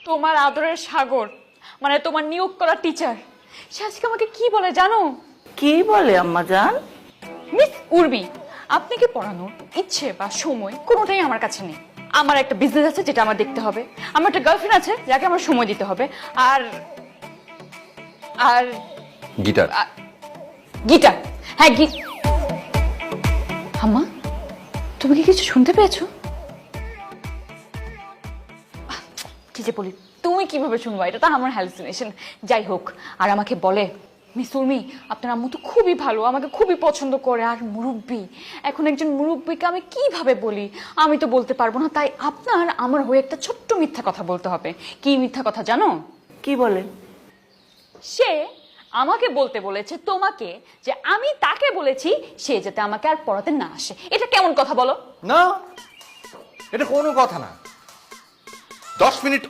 তোমার আদরের সাগর, মানে তোমার নিয়োগ করা টিচার, সে আজকে আমাকে কি বলে জানো? কি বলে আম্মা জান? মিস উর্মি, আপনি কি পড়ানোর ইচ্ছে বা সময় কোনোটাই আমার কাছে নেই। আমার একটা বিজনেস আছে যেটা আমার দেখতে হবে, আমার একটা গার্লফ্রেন্ড আছে যাকে আমার সময় দিতে হবে, আর আর গিটার। গিটার। হ্যাঁ আম্মা, তুমি কি কিছু শুনতে পেয়েছো? কি যে বলি, তুমি কিভাবে শুনবা? এটা তো আমার হ্যালুসিনেশন। যাই হোক, আর আমাকে বলে, মিস উর্মি আপনার আম্মু তো খুবই ভালো, আমাকে খুবই পছন্দ করে, আর মুরব্বী, এখন একজন মুরব্বীকে আমি কিভাবে বলি? আমি তো বলতে পারবো না, তাই আপনার আমার হয়ে একটা ছোট্ট মিথ্যা কথা বলতে হবে। কি মিথ্যা কথা জানো? কি বলে? সে আমাকে বলতে বলেছে তোমাকে যে আমি তাকে বলেছি সে যাতে আমাকে আর পড়াতে না আসে। এটা কেমন কথা বলো? না, এটা কোনো কথা না। 10 মিনিট